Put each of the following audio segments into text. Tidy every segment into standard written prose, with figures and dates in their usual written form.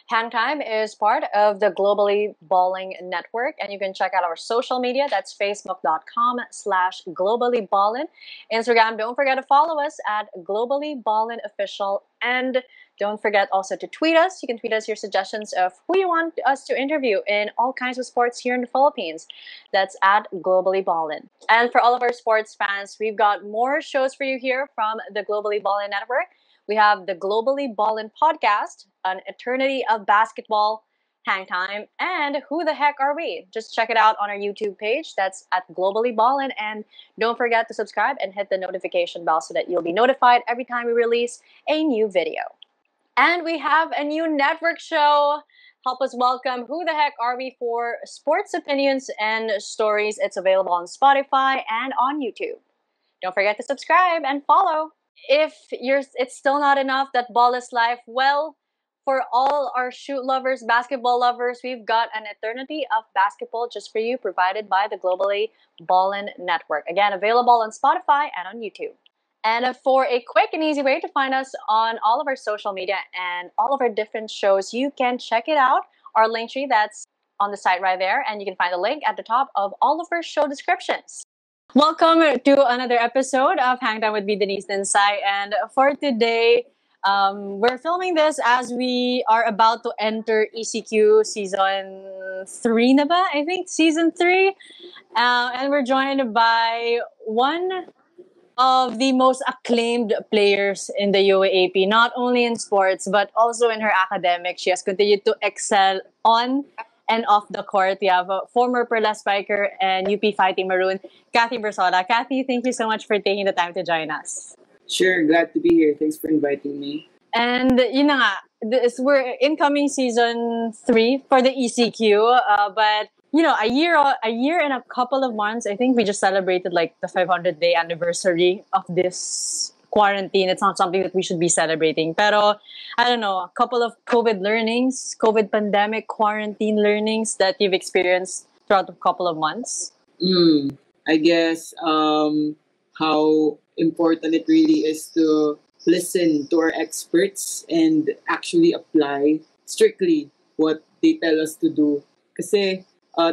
Hang Time is part of the Globally Balling Network, and you can check out our social media. That's facebook.com/globallyballin. Instagram, don't forget to follow us at Globally Ballin Official. And don't forget also to tweet us. You can tweet us your suggestions of who you want us to interview in all kinds of sports here in the Philippines. That's at Globally Ballin. And for all of our sports fans, we've got more shows for you here from the Globally Ballin Network. We have the Globally Ballin podcast, an eternity of basketball, Hang Time, and Who the Heck Are We? Just check it out on our YouTube page. That's at Globally Ballin. And don't forget to subscribe and hit the notification bell so that you'll be notified every time we release a new video. And we have a new network show. Help us welcome Who the Heck Are We for sports opinions and stories. It's available on Spotify and on YouTube. Don't forget to subscribe and follow. If it's still not enough that ball is life, well, for all our shoot lovers, basketball lovers, we've got an eternity of basketball just for you, provided by the Globally Ballin Network. Again, available on Spotify and on YouTube. And for a quick and easy way to find us on all of our social media and all of our different shows, you can check it out. Our link tree, that's on the site right there, and you can find the link at the top of all of our show descriptions. Welcome to another episode of Hang Time with me, Denice Disney. And for today, we're filming this as we are about to enter ECQ season 3 na ba? I think season 3. And we're joined by one of the most acclaimed players in the UAAP, not only in sports, but also in her academics. She has continued to excel on and off the court. We have a former Perla spiker and UP Fighting Maroon, Kathy Bersola. Kathy, thank you so much for taking the time to join us. Sure, glad to be here. Thanks for inviting me. And yun na nga, we're incoming season 3 for the ECQ, but you know, a year and a couple of months. I think we just celebrated like the 500-day anniversary of this quarantine. It's not something that we should be celebrating. Pero, I don't know, a couple of COVID learnings, COVID pandemic quarantine learnings that you've experienced throughout a couple of months. I guess how important it really is to listen to our experts and actually apply strictly what they tell us to do. Kasi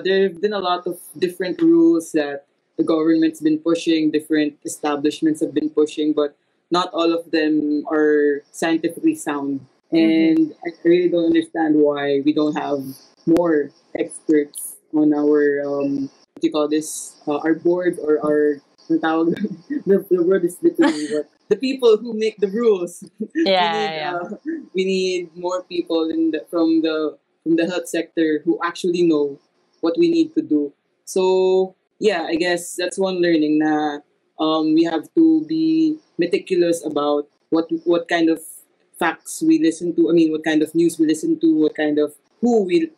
there have been a lot of different rules that the government's been pushing, different establishments have been pushing, but not all of them are scientifically sound. And I really don't understand why we don't have more experts on our, what do you call this, our board or our, the word is literally what, the people who make the rules. We need more people from the health sector who actually know what we need to do. So yeah, I guess that's one learning na we have to be meticulous about what kind of facts we listen to. I mean, what kind of news we listen to, what kind of who we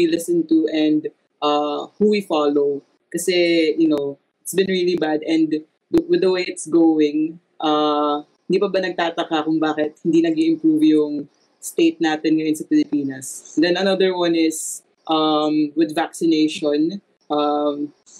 listen to, and who we follow. Kasi you know it's been really bad, and with the way it's going, hindi pa ba nagtataka kung bakit hindi nag-improve yung state natin ngayon sa Pilipinas? Then another one is with vaccination.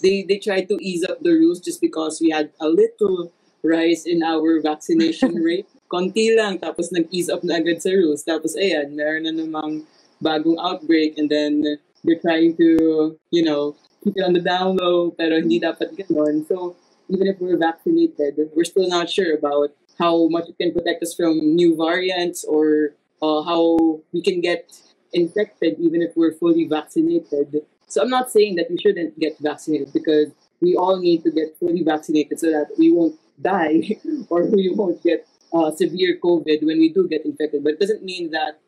They tried to ease up the rules just because we had a little rise in our vaccination rate. Konti lang, tapos nag-ease up na agad sa rules. Tapos ayan, meron na namang bagong outbreak, and then they're trying to, you know, keep it on the down low, pero hindi dapat gano'n. So even if we're vaccinated, we're still not sure about how much it can protect us from new variants, or how we can get infected even if we're fully vaccinated. So I'm not saying that we shouldn't get vaccinated, because we all need to get fully vaccinated so that we won't die or we won't get severe COVID when we do get infected. But it doesn't mean that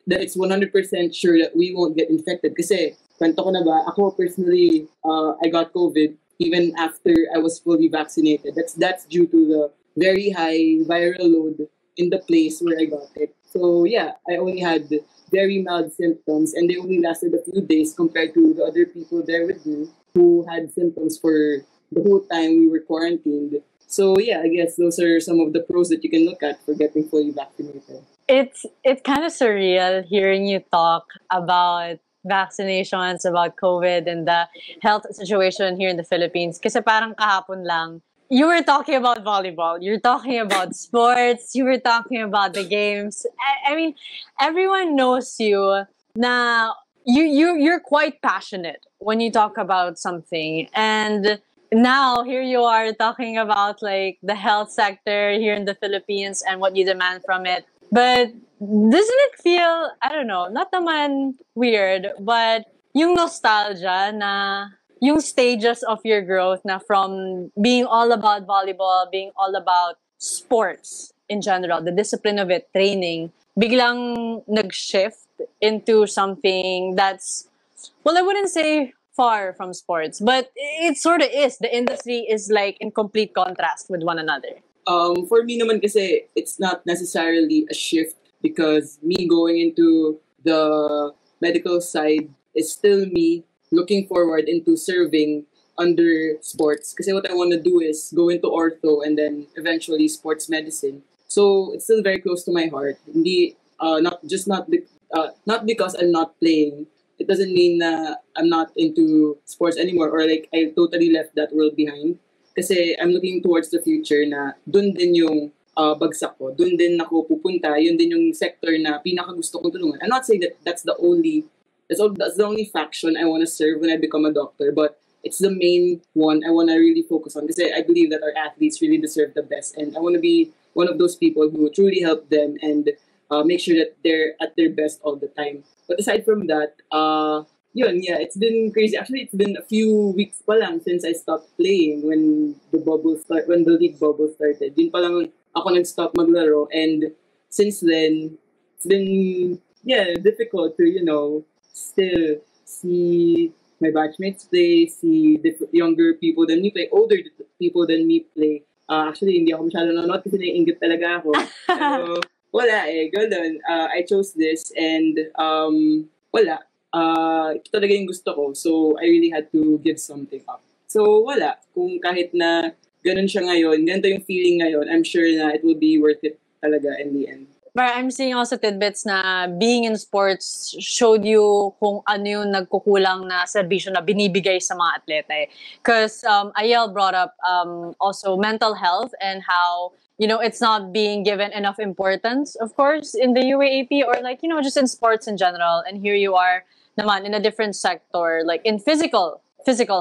that it's 100% sure that we won't get infected. Kasi, kwento ko na ba, ako personally, I got COVID even after I was fully vaccinated. That's due to the very high viral load in the place where I got it. So yeah, I only had very mild symptoms, and they only lasted a few days compared to the other people there with me who had symptoms for the whole time we were quarantined. So yeah, I guess those are some of the pros that you can look at for getting fully vaccinated. It's kind of surreal hearing you talk about vaccinations, about COVID and the health situation here in the Philippines. Kasi parang kahapon lang, You were talking about volleyball. You're talking about sports. You were talking about the games. I mean, everyone knows you. Now, you're quite passionate when you talk about something. And now here you are talking about like the health sector here in the Philippines and what you demand from it. But doesn't it feel, I don't know, not naman weird, but yung nostalgia na yung stages of your growth na from being all about volleyball, being all about sports in general, the discipline of it, training, biglang nag-shift into something that's, well, I wouldn't say far from sports, but it sort of is. The industry is like in complete contrast with one another. For me naman kasi, it's not necessarily a shift because me going into the medical side is still me looking forward into serving under sports. Kasi what I want to do is go into ortho and then eventually sports medicine. So it's still very close to my heart. Hindi, not because I'm not playing. It doesn't mean na I'm not into sports anymore or like I totally left that world behind. Kasi I'm looking towards the future na dun din yung bagsak ko. Dun din ako pupunta. Yun din yung sector na pinaka gusto kong tulungan. I'm not saying that that's the only faction I want to serve when I become a doctor, but it's the main one I want to really focus on because I believe that our athletes really deserve the best, and I want to be one of those people who truly help them and make sure that they're at their best all the time. But aside from that, it's been crazy. Actually, it's been a few weeks pa lang since I stopped playing when the league bubble started. Din pa lang ako nag-stop maglaro, and since then, it's been difficult to still see my batchmates play, see younger people than me play, older people than me play. Actually, hindi ako masyado nanonood kasi naiinggit talaga ako. Pero wala ganun. I chose this and wala. Ito talaga yung gusto ko. So, I really had to give something up. So, wala. Kung kahit na ganun siya ngayon, ganito yung feeling ngayon, I'm sure na it will be worth it talaga in the end. But I'm seeing also tidbits na being in sports showed you kung ano yung nagkukulang na serbisyo na binibigay sa mga atleta. Because Ayel brought up also mental health and how, it's not being given enough importance, of course, in the UAAP or like, just in sports in general. And here you are naman in a different sector, like in physical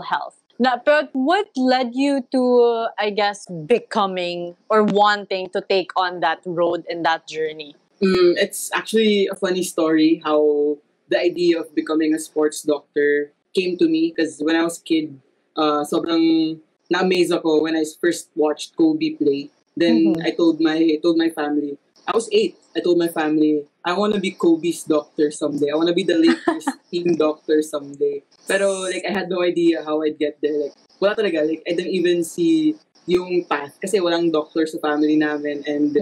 health. But what led you to, I guess, becoming or wanting to take on that road and that journey? It's actually a funny story how the idea of becoming a sports doctor came to me because when I was a kid, sobrang na-amaze ako when I first watched Kobe play. Then I told my family, I was 8. I told my family, I want to be Kobe's doctor someday. I want to be the Lakers team doctor someday. Pero like I had no idea how I'd get there. Like wala talaga. Like I didn't even see yung path kasi walang doctor sa family namin and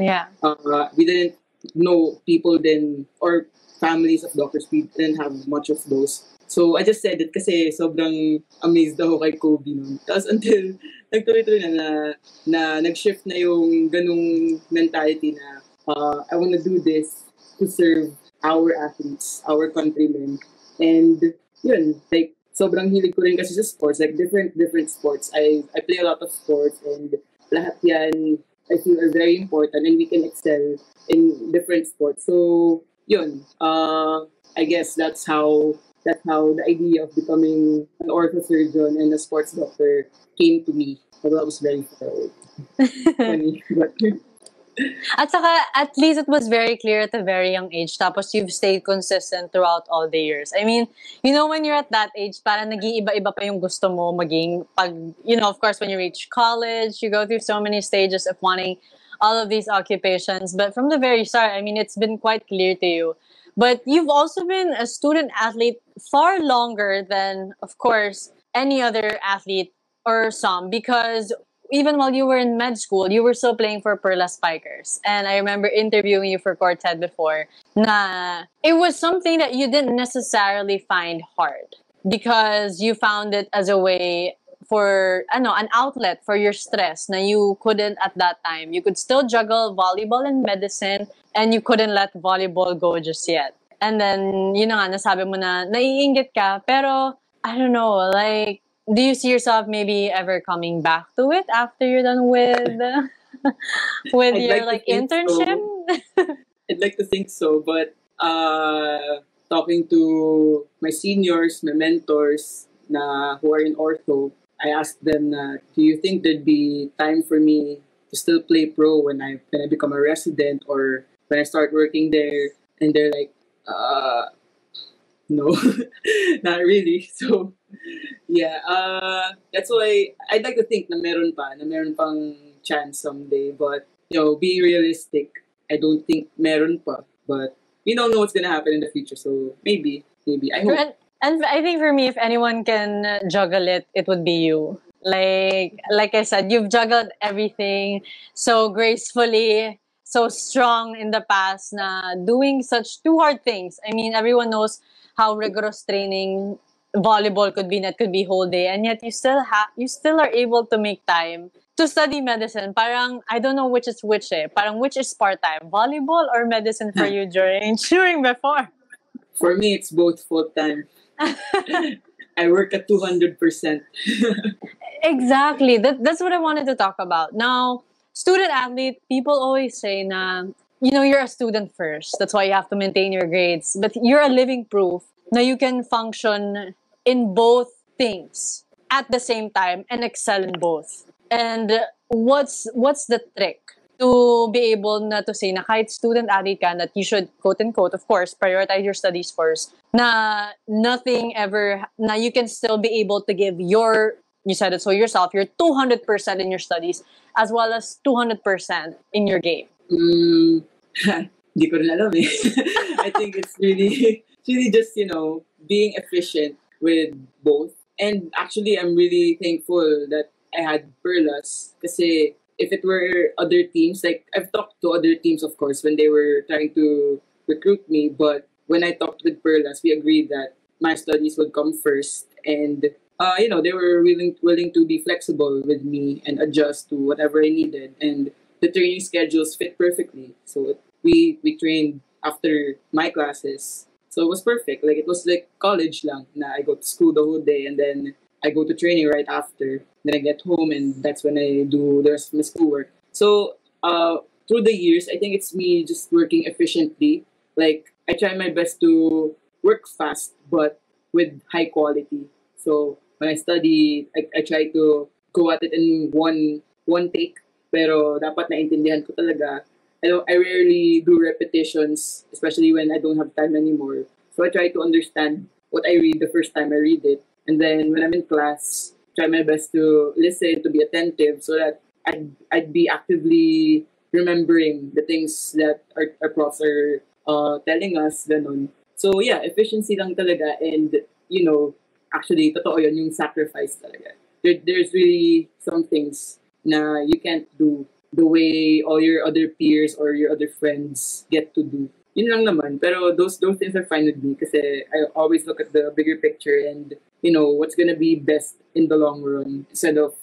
we didn't know people then or families of doctors. We didn't have much of those. So I just said it kasi sobrang amazed ako kay Kobe nun. Tapos until nagtuloy-tuloy na nag-shift na yung ganung mentality na I want to do this to serve our athletes, our countrymen. And yun, like, sobrang hilig ko rin kasi sa sports, like different sports. I play a lot of sports and lahat yan I feel are very important and we can excel in different sports. So, yun, I guess that's how the idea of becoming an orthosurgeon and a sports doctor came to me. Although I was very far away. Funny, but At saka, at least it was very clear at a very young age. Tapos you've stayed consistent throughout all the years. I mean, when you're at that age, parang nag-iiba-iba pa yung gusto mo maging pag, of course, when you reach college, you go through so many stages of wanting all of these occupations. But from the very start, I mean, it's been quite clear to you. But you've also been a student athlete far longer than, of course, any other athlete or some because even while you were in med school, you were still playing for Perla Spikers. And I remember interviewing you for Quartet before, na it was something that you didn't necessarily find hard because you found it as a way for, an outlet for your stress na you couldn't at that time. You could still juggle volleyball and medicine and you couldn't let volleyball go just yet. And then, nasabi mo na naiinggit ka, pero, I don't know, like, do you see yourself maybe ever coming back to it after you're done with with I'd your like to like think internship? so. I'd like to think so, but talking to my seniors, my mentors, who are in ortho, I asked them, do you think there'd be time for me to still play pro when I become a resident or when I start working there? And they're like, no, not really. So yeah, that's why I'd like to think na meron pang chance someday. But being realistic, I don't think meron pa. But we don't know what's gonna happen in the future. So maybe I hope. And I think for me, if anyone can juggle it, it would be you. Like I said, you've juggled everything so gracefully, so strong in the past. Na doing such two hard things. I mean, everyone knows how rigorous training volleyball could be. And it could be whole day, and yet you still are able to make time to study medicine. Parang I don't know which is which. Parang which is part time, volleyball or medicine for you during before. For me, it's both full time. I work at 200%. Exactly. That's what I wanted to talk about. Now, student athlete, people always say na, you're a student first. That's why you have to maintain your grades. But you're a living proof na you can function in both things at the same time and excel in both. And what's the trick to be able na to say na kahit student athlete ka, that you should, quote unquote, of course, prioritize your studies first, na nothing ever, na you can still be able to give you said it so yourself, you're 200% in your studies as well as 200% in your game? Mm, Hindi ko rin alam eh. I think it's really just, being efficient with both. And actually, I'm really thankful that I had Perlas kasi if it were other teams, like I've talked to other teams, of course, when they were trying to recruit me, but when I talked with Perlas, we agreed that my studies would come first, and they were willing to be flexible with me and adjust to whatever I needed, and the training schedules fit perfectly. So we trained after my classes, so it was perfect. Like it was like college lang. Na I go to school the whole day, and then I go to training right after. Then I get home, and that's when I do the rest of my schoolwork. So through the years, I think it's me just working efficiently. Like I try my best to work fast, but with high quality. So when I study, I try to go at it in one take. Pero dapat naintindihan ko talaga. I rarely do repetitions, especially when I don't have time anymore. So I try to understand what I read the first time I read it. And then when I'm in class, try my best to listen, to be attentive, so that I'd be actively remembering the things that our profs are telling us. Ganun. So yeah, efficiency lang talaga. And, actually, totoo yun, yung sacrifice talaga. There's really some things na you can't do the way all your other peers or your other friends get to do. Yun lang naman. Pero those things are fine with me kasi I always look at the bigger picture and, what's gonna be best in the long run instead of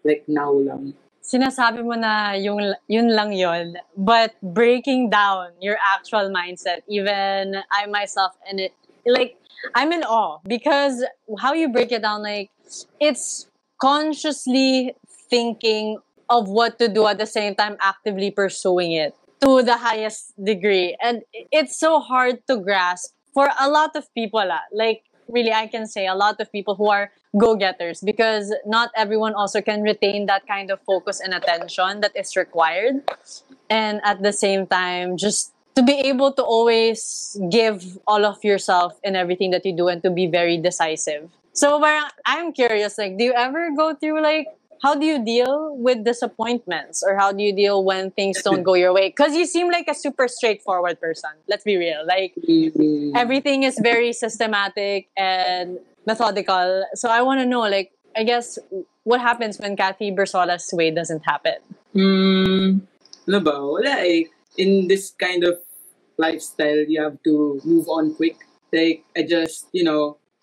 like now lang. Sinasabi mo na yun lang yun, but breaking down your actual mindset, even I myself, and it, like, I'm in awe because how you break it down, like, it's consciously thinking of what to do at the same time actively pursuing it to the highest degree. And it's so hard to grasp for a lot of people. Like, really, I can say a lot of people who are go-getters, because not everyone also can retain that kind of focus and attention that is required. And at the same time, just to be able to always give all of yourself in everything that you do and to be very decisive. So parang, I'm curious, like, do you ever go through, like, how do you deal with disappointments, or how do you deal when things don't go your way? Because you seem like a super straightforward person. Let's be real. Like, everything is very systematic and methodical. So I want to know, like, I guess, what happens when Kathy Bersola's way doesn't happen? Ano ba? Wala eh. In this kind of lifestyle, you have to move on quick. Like, I just,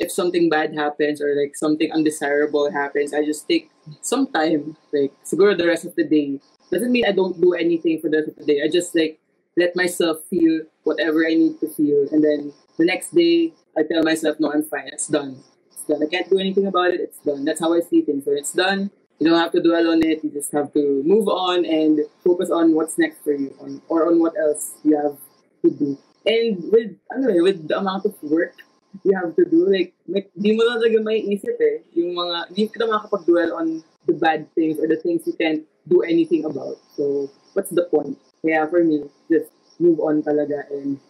if something bad happens or like something undesirable happens, I just take some time, like siguro the rest of the day. Doesn't mean I don't do anything for the rest of the day. I just like let myself feel whatever I need to feel, and then the next day I tell myself, no, I'm fine, it's done. It's done. I can't do anything about it. It's done. That's how I see things. When it's done, you don't have to dwell on it. You just have to move on and focus on what's next for you, or on what else you have to do. And with with the amount of work you have to do, like di mo na talaga may isip yung mga, di ka na makakapag-dwell on the bad things or the things you can't do anything about. So, what's the point? Yeah, for me, just move on talaga and,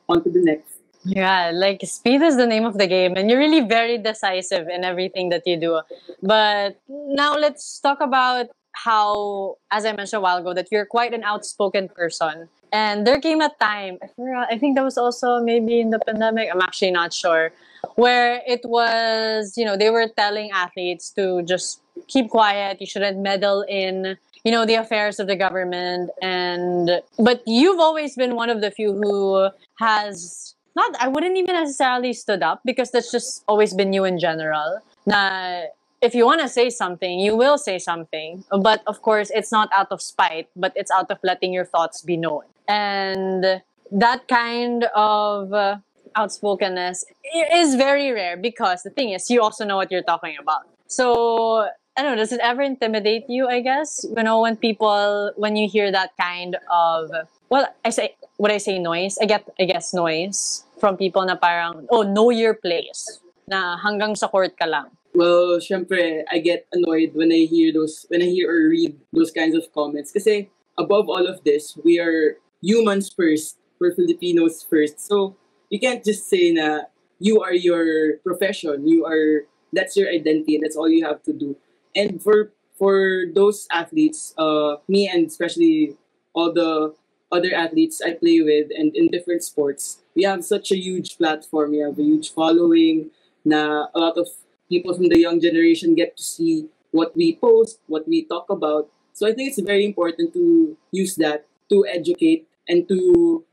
on to the next. Yeah, like speed is the name of the game, and you're really very decisive in everything that you do. But now let's talk about how, as I mentioned a while ago, that you're quite an outspoken person. And there came a time, I think that was also maybe in the pandemic, I'm actually not sure, where it was, they were telling athletes to just keep quiet, you shouldn't meddle in, the affairs of the government. But you've always been one of the few who has not, I wouldn't even necessarily stood up, because that's just always been you in general. Na if you want to say something, you will say something. But of course, it's not out of spite, but it's out of letting your thoughts be known. And that kind of outspokenness is very rare, because the thing is, you also know what you're talking about. So, I don't know, does it ever intimidate you, I guess? When you hear that kind of, well, would I say noise? I guess noise from people na parang, oh, know your place. Na hanggang sa court ka lang. Well, syempre, I get annoyed when I hear or read those kinds of comments. Kasi above all of this, we are humans first. We're Filipinos first. So you can't just say na you are your profession. That's your identity, and that's all you have to do. And for those athletes, me and especially all the other athletes I play with and in different sports, we have such a huge platform. We have a huge following. Na a lot of people from the young generation get to see what we post, what we talk about. So I think it's very important to use that to educate and to,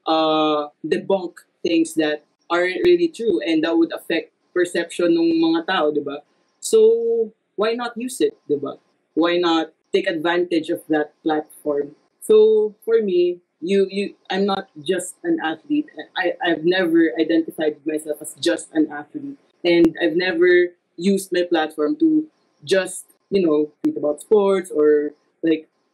debunk things that aren't really true and that would affect perception ng mga tao, diba? So why not use it, diba? Why not take advantage of that platform? So for me, I'm not just an athlete. I've never identified myself as just an athlete. And I've never used my platform to just, tweet about sports or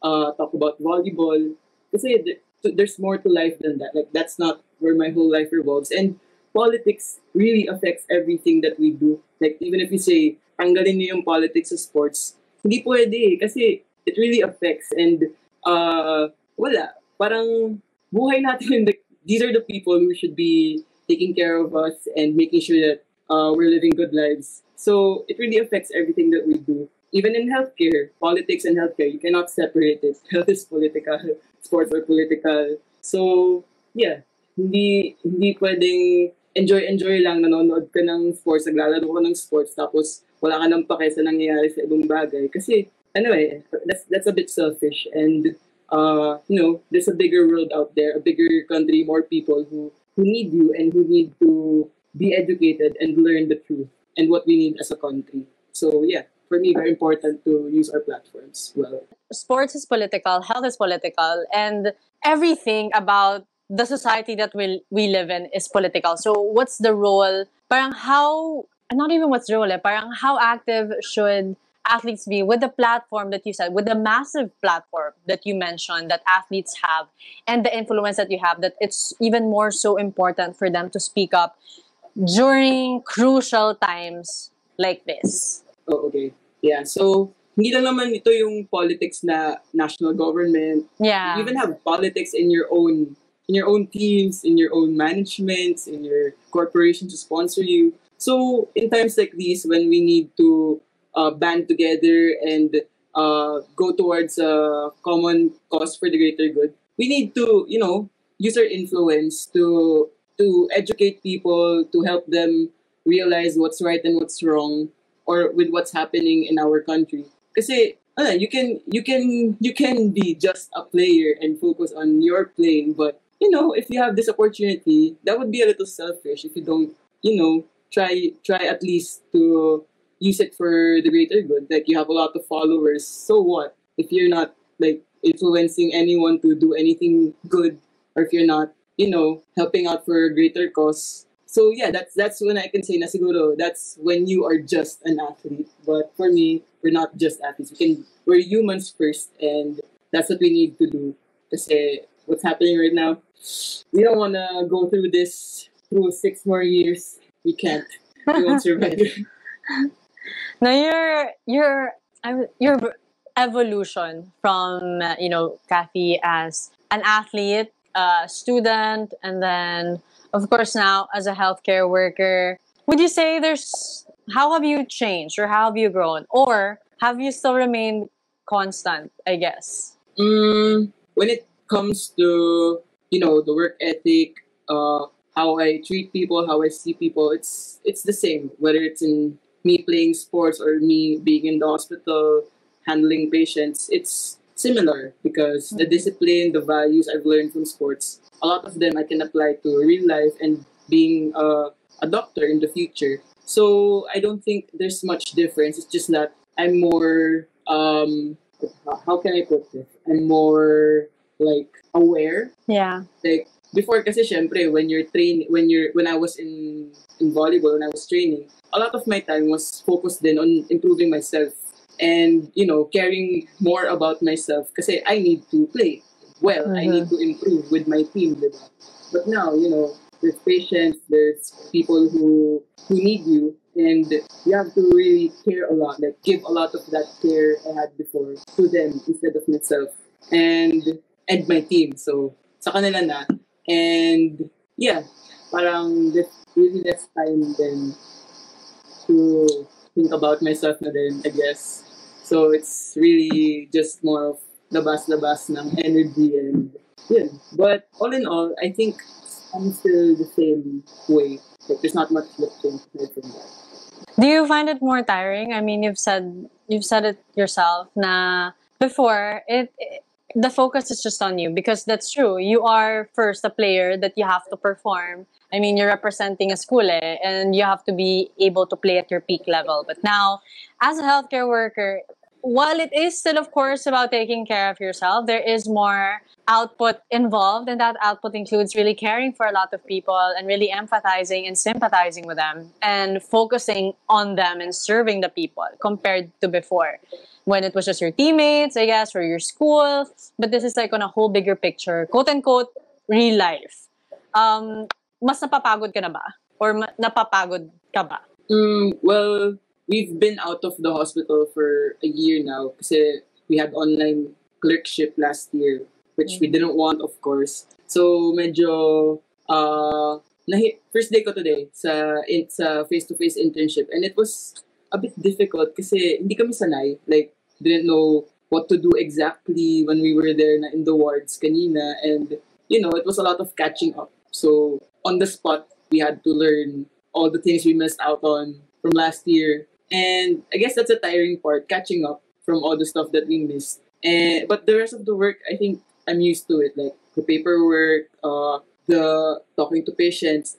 talk about volleyball. Kasi there's more to life than that. Like, that's not where my whole life revolves. And politics really affects everything that we do. Like, even if you say, tanggalin niyo yung politics sa sports, hindi pwede kasi it really affects. And, wala. Parang buhay natin, these are the people who should be taking care of us and making sure that we're living good lives. So it really affects everything that we do. Even in healthcare, politics and healthcare, you cannot separate it. Health is political, sports are political. So, yeah, hindi pwedeng enjoy lang, nanonood ka ng sports, naglalaro ka ng sports, tapos wala ka nang pake sa nangyayari sa ibang bagay. Kasi, that's a bit selfish. And, there's a bigger world out there, a bigger country, more people who need you and who need to be educated and learn the truth and what we need as a country. So, yeah, for me, very important to use our platforms well. Sports is political, health is political, and everything about the society that we live in is political. So what's the role? Parang how, not even what's the role, parang how active should athletes be with the platform that you said, with the massive platform that you mentioned that athletes have and the influence that you have, that it's even more so important for them to speak up during crucial times like this? Oh, okay. Yeah, so hindi lang naman ito yung politics na national government. Yeah. You even have politics in your own teams, in your own managements, in your corporation to sponsor you. So in times like these, when we need to band together and go towards a common cause for the greater good, we need to, use our influence to educate people, to help them realize what's right and what's wrong, or with what's happening in our country. Kasi you can be just a player and focus on your playing, but if you have this opportunity, that would be a little selfish if you don't, try at least to use it for the greater good. Like, you have a lot of followers, so what? If you're not influencing anyone to do anything good, or if you're not, helping out for a greater cause, So yeah, that's when I can say na siguro that's when you are just an athlete. But for me, we're not just athletes. We're humans first, and that's what we need to do. Kasi what's happening right now, we don't wanna go through this through 6 more years. We can't. We won't survive. Now your evolution from Kathy as an athlete, student, and then of course now as a healthcare worker. Would you say there's how have you changed or how have you grown or have you still remained constant? I guess. When it comes to the work ethic, how I treat people, how I see people, it's the same. Whether it's in me playing sports or me being in the hospital handling patients, it's similar because the discipline, the values I've learned from sports, a lot of them I can apply to real life and being a doctor in the future. So I don't think there's much difference. It's just that I'm more how can I put this? I'm more like aware. Yeah. Like before kasi syempre when I was in volleyball, when I was training, a lot of my time was focused then on improving myself and caring more about myself kasi I need to play well. I need to improve with my team, diba? But now, there's patients, there's people who need you, and you have to really care a lot, like give a lot of that care I had before to them instead of myself and my team. So sa kanila na, and yeah, parang there's really less time then to think about myself na din, I guess. So it's really just more of labas-labas ng energy and yeah. But all in all, I think I'm still the same way. Like there's not much left change aside from that. Do you find it more tiring? I mean, you've said it yourself. Na before the focus is just on you because that's true. You are first a player that you have to perform. I mean, you're representing a school, and you have to be able to play at your peak level. But now, as a healthcare worker, while it is still, of course, about taking care of yourself, there is more output involved, and that output includes really caring for a lot of people and really empathizing and sympathizing with them and focusing on them and serving the people compared to before when it was just your teammates, I guess, or your school. But this is like on a whole bigger picture, quote unquote, real life. Mas napapagod ka na ba? Or napapagod ka ba? Well, we've been out of the hospital for a year now kasi we had online clerkship last year, which we didn't want, of course. So medyo first day ko today sa face-to-face internship, and it was a bit difficult kasi hindi kami sanay. Like, didn't know what to do exactly when we were there na in the wards kanina, and it was a lot of catching up. So on the spot, we had to learn all the things we missed out on from last year. And I guess that's a tiring part, catching up from all the stuff that we missed. But the rest of the work, I think I'm used to it. Like the paperwork, the talking to patients.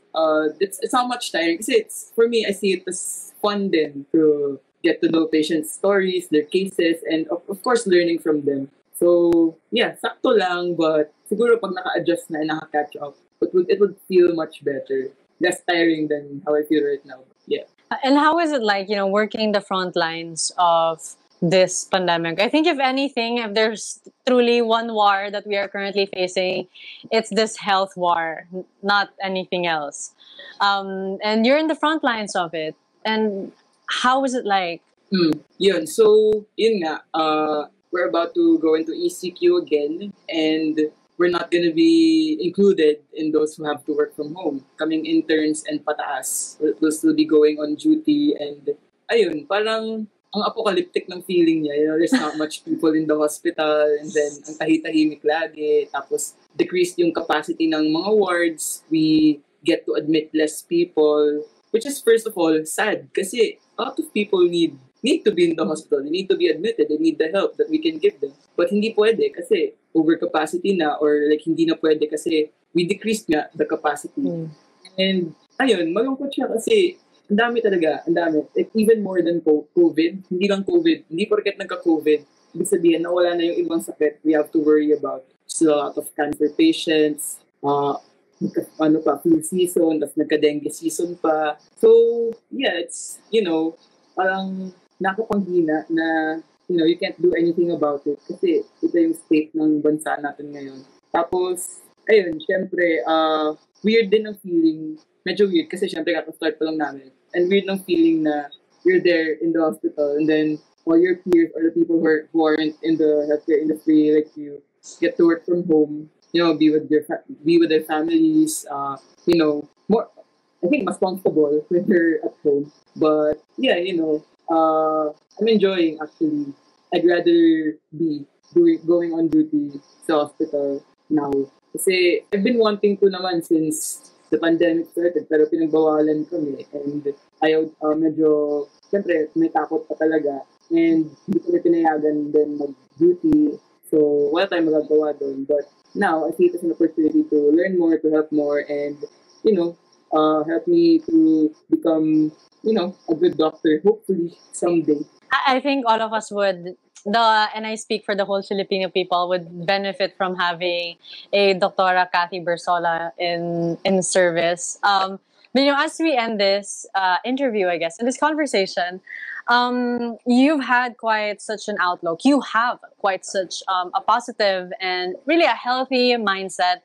It's not much tiring. Kasi it's, for me, I see it as fun then to get to know patients' stories, their cases, and of course, learning from them. So, yeah, sakto lang, but siguro pag naka-adjust na and naka-catch up, it would feel much better. Less tiring than how I feel right now. Yeah. And how is it like, working the front lines of this pandemic? I think if anything, if there's truly one war that we are currently facing, it's this health war, not anything else. And you're in the front lines of it. And how is it like? Yun. So, yun nga, we're about to go into ECQ again, and we're not gonna be included in those who have to work from home. Kaming interns and pataas will still be going on duty, and ayun, parang ang apocalyptic ng feeling niya. There's not much people in the hospital, and then ang tahitahimik lagi, tapos decreased yung capacity ng mga wards. We get to admit less people, which is first of all sad kasi a lot of people need to be in the hospital. They need to be admitted. They need the help that we can give them. But hindi pwede kasi overcapacity na, or like hindi na pwede kasi we decreased nga the capacity. And ayun, malungkot siya kasi ang dami talaga, ang dami. Like, even more than COVID, hindi lang COVID, hindi porket nagka-COVID, ibig sabihin na wala na yung ibang sakit we have to worry about. Still a lot of cancer patients, ano pa, flu season, tapos nagka-dengue season pa. So, yeah, it's, parang nakapanghina na, you can't do anything about it kasi ito yung state ng bansa natin ngayon. Tapos, ayun, syempre, weird din ang feeling. Medyo weird kasi syempre kakastart pa lang namin. And weird ng feeling na you're there in the hospital and then all your peers or the people who aren't in the healthcare industry like you get to work from home, be with their families, more, I think mas comfortable when you're at home. But yeah, I'm enjoying actually. I'd rather be going on duty sa hospital now. Kasi I've been wanting to naman since the pandemic started pero pinagbawalan kami and ayaw medyo siyempre may takot pa talaga and hindi kami pinayagan din mag-duty so wala tayong magagawa doon but now I see it as an opportunity to learn more, to help more and help me to become a good doctor hopefully someday. I think all of us would, and I speak for the whole Filipino people, would benefit from having a Doctora Kathy Bersola in service. But as we end this interview, I guess, in this conversation, you've had quite such an outlook. You have quite such a positive and really a healthy mindset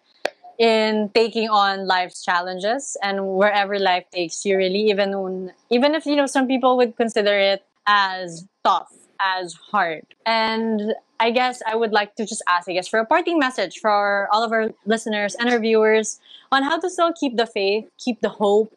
in taking on life's challenges and wherever life takes you. Really, even if some people would consider it as tough, as hard. And I guess I would like to just ask, for a parting message for all of our listeners and our viewers on how to still keep the faith, keep the hope,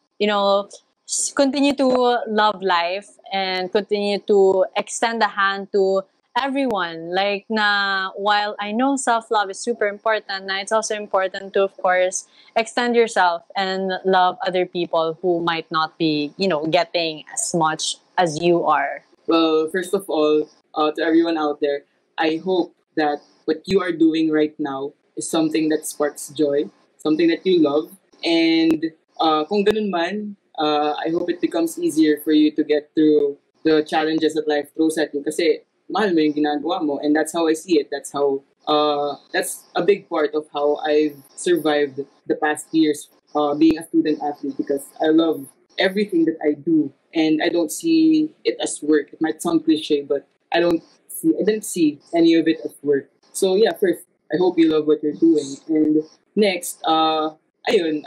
continue to love life and continue to extend the hand to everyone. Like na while I know self-love is super important, na it's also important to, of course, extend yourself and love other people who might not be, getting as much as you are. Well, first of all, to everyone out there, I hope that what you are doing right now is something that sparks joy, something that you love. And kung ganun man, I hope it becomes easier for you to get through the challenges that life throws at you. Kasi mahal mo yung ginagawa mo. And that's how I see it. That's a big part of how I've survived the past years being a student athlete because I love everything that I do. And I don't see it as work. It might sound cliche, but I didn't see any of it as work. So yeah, first, I hope you love what you're doing. And next, ayun,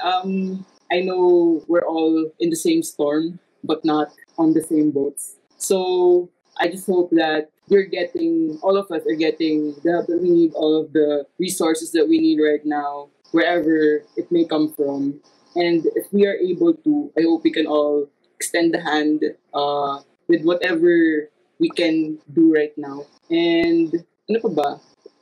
I know we're all in the same storm, but not on the same boats. So I just hope that all of us are getting the help that we need, all of the resources that we need right now, wherever it may come from. And if we are able to, I hope we can all extend the hand with whatever we can do right now. And ano pa ba?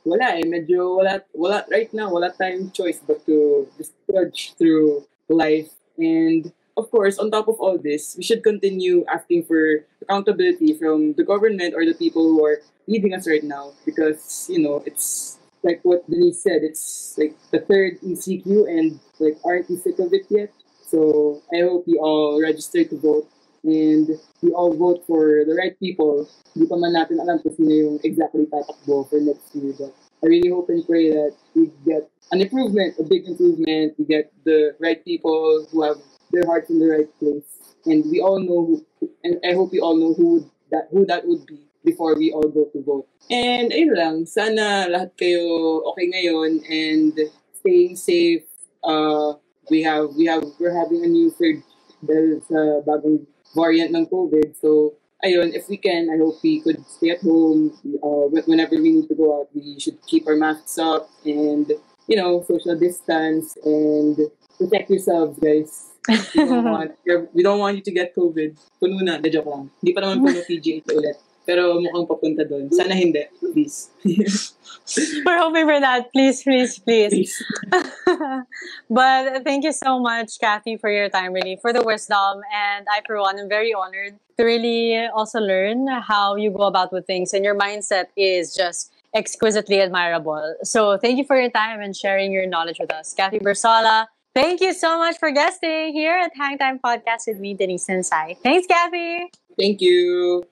Wala medyo wala right now, wala tayong choice but to just trudge through life. And of course, on top of all this, we should continue asking for accountability from the government or the people who are leading us right now because, it's like what Denise said, it's like the third ECQ and like aren't you sick of it yet? So I hope you all register to vote and we all vote for the right people. Hindi pa man natin alam kung sino yung exactly tatakbo for next year. But I really hope and pray that we get an improvement, a big improvement. We get the right people who have their hearts in the right place. And we all know and I hope we all know who that would be before we all go to vote. And ayun lang, sana lahat kayo okay ngayon and staying safe. We're having a new surge dahil sa bagong variant ng COVID. So, ayun, if we can, I hope we could stay at home. Whenever we need to go out, we should keep our masks up and, social distance and protect yourselves, guys. We don't want you to get COVID. Puno na, joke lang. Hindi pa naman puno PGA ulit. Pero mukhang papunta doon. Sana hindi, please. We're hoping for that. Please, please, please. But thank you so much, Kathy, for your time, really, for the wisdom. And I, for one, am very honored to really also learn how you go about with things. And your mindset is just exquisitely admirable. So thank you for your time and sharing your knowledge with us. Kathy Bersola, thank you so much for guesting here at Hang Time Podcast with me, Denice Disney. Thanks, Kathy. Thank you.